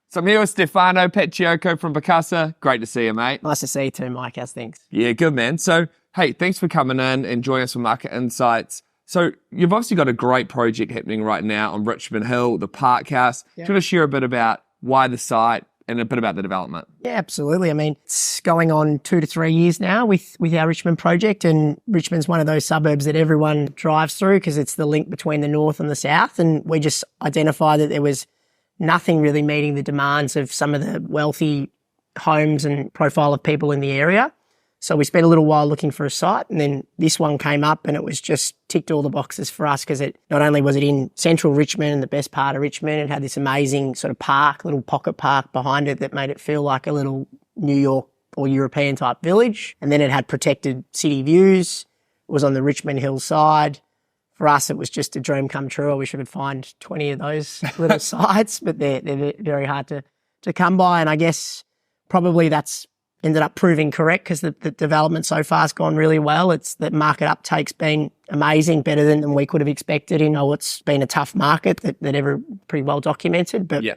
So I'm here with Stefano Paciocco from PACASA. Great to see you, mate. Nice to see you too, Mike. How's things? Yeah, good, man. So, hey, thanks for coming in and joining us for Market Insights. So you've obviously got a great project happening right now on Richmond Hill, the Park House. Do you want to share a bit about why the site and a bit about the development? Yeah, absolutely. I mean, it's going on 2 to 3 years now with our Richmond project, and Richmond's one of those suburbs that everyone drives through because it's the link between the north and the south, and we just identified that there was nothing really meeting the demands of some of the wealthy homes and profile of people in the area. So we spent a little while looking for a site, and then this one came up and it was just ticked all the boxes for us because it not only was it in central Richmond, the best part of Richmond, it had this amazing sort of park, little pocket park behind it that made it feel like a little New York or European type village. And then it had protected city views. It was on the Richmond Hill side. For us, it was just a dream come true. I wish we could find 20 of those little sites, but they're very hard to come by. And I guess probably that's ended up proving correct because the development so far has gone really well. It's the market uptake's been amazing, better than we could have expected. You know, it's been a tough market that ever pretty well documented. But, you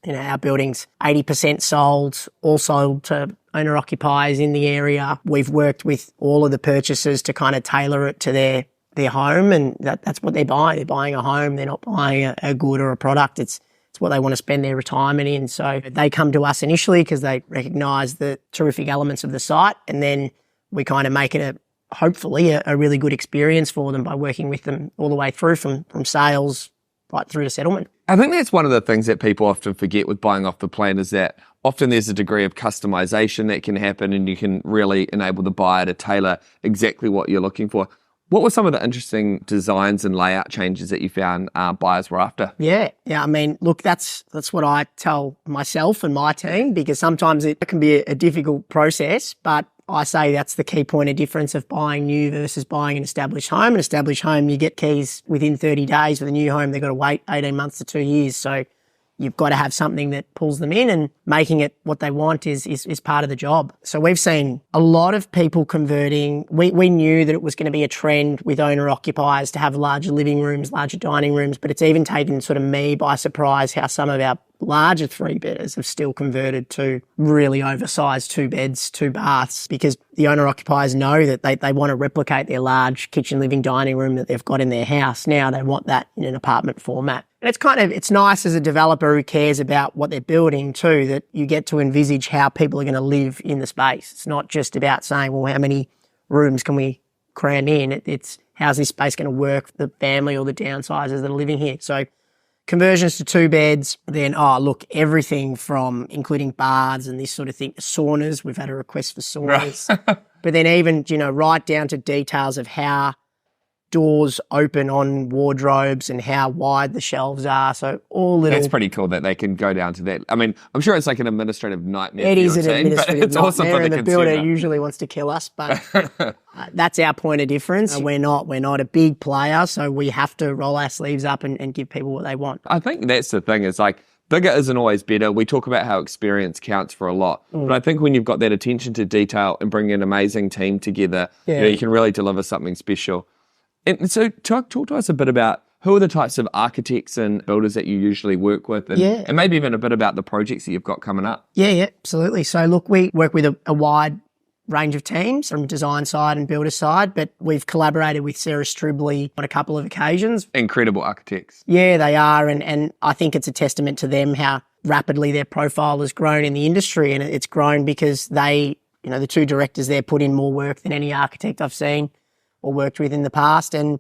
know, our building's 80% sold, all sold to owner-occupiers in the area. We've worked with all of the purchasers to kind of tailor it to their home, and that's what they're buying. They're buying a home. They're not buying a good or a product. It's what they want to spend their retirement in. So they come to us initially because they recognise the terrific elements of the site, and then we kind of make it hopefully a really good experience for them by working with them all the way through from sales right through to settlement. I think that's one of the things that people often forget with buying off the plan is that often there's a degree of customization that can happen, and you can really enable the buyer to tailor exactly what you're looking for. What were some of the interesting designs and layout changes that you found buyers were after? Yeah. I mean, look, that's what I tell myself and my team, because sometimes it can be a difficult process, but I say that's the key point of difference of buying new versus buying an established home. An established home, you get keys within 30 days. With a new home, they've got to wait 18 months to 2 years. So you've got to have something that pulls them in, and making it what they want is part of the job. So we've seen a lot of people converting. We knew that it was going to be a trend with owner-occupiers to have larger living rooms, larger dining rooms, but it's even taken sort of me by surprise how some of our larger 3-bedders have still converted to really oversized 2 beds, 2 baths, because the owner-occupiers know that they want to replicate their large kitchen, living, dining room that they've got in their house. Now they want that in an apartment format. And it's nice as a developer who cares about what they're building too, that you get to envisage how people are going to live in the space. It's not just about saying, well, how many rooms can we cram in? It's how's this space going to work for the family or the downsizers that are living here. So conversions to 2 beds, then, everything from including bars and this sort of thing, saunas. We've had a request for saunas. Right. But then even, right down to details of how doors open on wardrobes and how wide the shelves are. So all little... That's pretty cool that they can go down to that. I mean, I'm sure it's like an administrative nightmare. It is an administrative nightmare, awesome for and the consumer. builder usually wants to kill us, but that's our point of difference. We're not a big player, so we have to roll our sleeves up and give people what they want. I think that's the thing, is like, bigger isn't always better. We talk about how experience counts for a lot. But I think when you've got that attention to detail and bring an amazing team together, you can really deliver something special. And so talk to us a bit about who are the types of architects and builders that you usually work with, and maybe even a bit about the projects that you've got coming up. Yeah, absolutely. So look, we work with a wide range of teams from design side and builder side, but we've collaborated with Sarah Stribley on a couple of occasions. Incredible architects. Yeah, they are. And I think it's a testament to them how rapidly their profile has grown in the industry. And it's grown because they, the 2 directors there put in more work than any architect I've seen or worked with in the past, and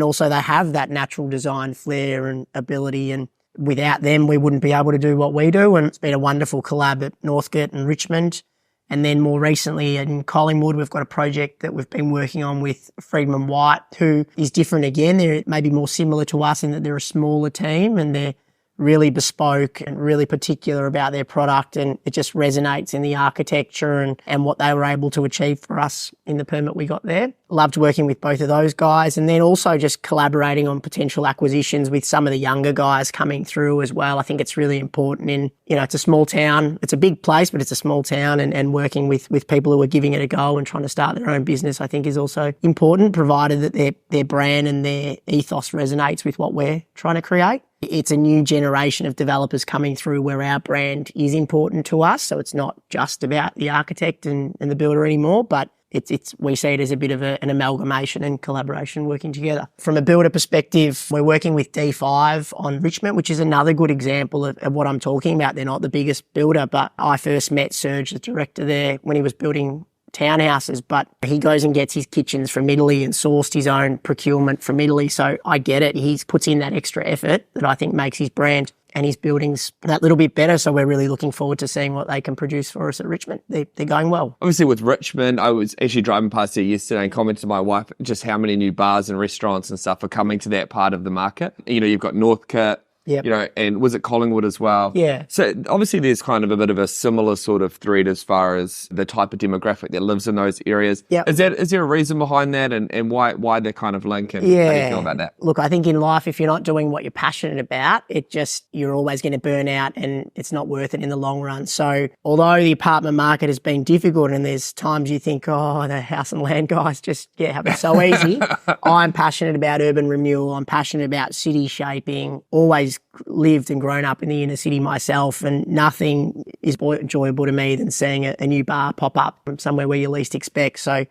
also they have that natural design flair and ability, and without them we wouldn't be able to do what we do. And it's been a wonderful collab at Northgate and Richmond, and then more recently in Collingwood we've got a project that we've been working on with Friedman White, who is different again. They're maybe more similar to us in that they're a smaller team and they're really bespoke and really particular about their product, and it just resonates in the architecture and what they were able to achieve for us in the permit we got there. Loved working with both of those guys, and then also just collaborating on potential acquisitions with some of the younger guys coming through as well. I think it's really important it's a small town. It's a big place, but it's a small town, and working with people who are giving it a go and trying to start their own business, I think is also important, provided that their brand and their ethos resonates with what we're trying to create. It's a new generation of developers coming through where our brand is important to us. So it's not just about the architect and the builder anymore, but we see it as a bit of an amalgamation and collaboration working together. From a builder perspective, we're working with D5 on Richmond, which is another good example of what I'm talking about. They're not the biggest builder, but I first met Serge, the director there, when he was building townhouses, but he goes and gets his kitchens from Italy and sourced his own procurement from Italy. So I get it. He puts in that extra effort that I think makes his brand and his buildings that little bit better. So we're really looking forward to seeing what they can produce for us at Richmond. They're going well. Obviously with Richmond, I was actually driving past there yesterday and commented to my wife just how many new bars and restaurants and stuff are coming to that part of the market. You know, you've got Northcote, yep. You know, and was it Collingwood as well? Yeah. So obviously there's kind of a bit of a similar sort of thread as far as the type of demographic that lives in those areas. Yep. Is there a reason behind that and why they're kind of linked and how do you feel about that? Look, I think in life, if you're not doing what you're passionate about, you're always going to burn out and it's not worth it in the long run. So although the apartment market has been difficult and there's times you think, oh, the house and land guys just have it so easy. I'm passionate about urban renewal. I'm passionate about city shaping, always lived and grown up in the inner city myself, and nothing is more enjoyable to me than seeing a new bar pop up from somewhere where you least expect. So,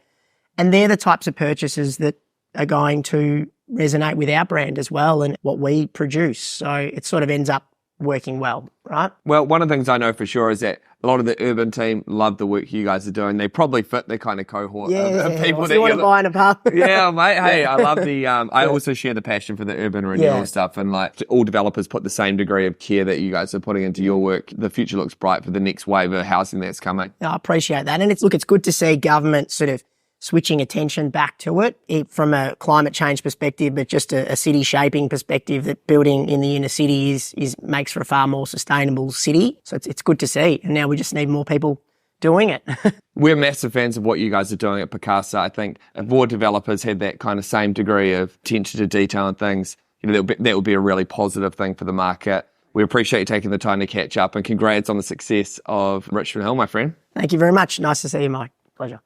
and they're the types of purchases that are going to resonate with our brand as well and what we produce. So it sort of ends up working well, right? Well, one of the things I know for sure is that a lot of the urban team love the work you guys are doing. They probably fit the kind of cohort of people that you want to buy an apartment. Yeah, mate. Hey, I love the, I also share the passion for the urban renewal stuff, and like all developers put the same degree of care that you guys are putting into your work. The future looks bright for the next wave of housing that's coming. I appreciate that. And it's good to see government sort of switching attention back to it from a climate change perspective, but just a city shaping perspective, that building in the inner city makes for a far more sustainable city. So it's good to see. And now we just need more people doing it. We're massive fans of what you guys are doing at PACASA. I think if more developers had that kind of same degree of attention to detail and things, you know, that would be a really positive thing for the market. We appreciate you taking the time to catch up, and congrats on the success of Richmond Hill, my friend. Thank you very much. Nice to see you, Mike. Pleasure.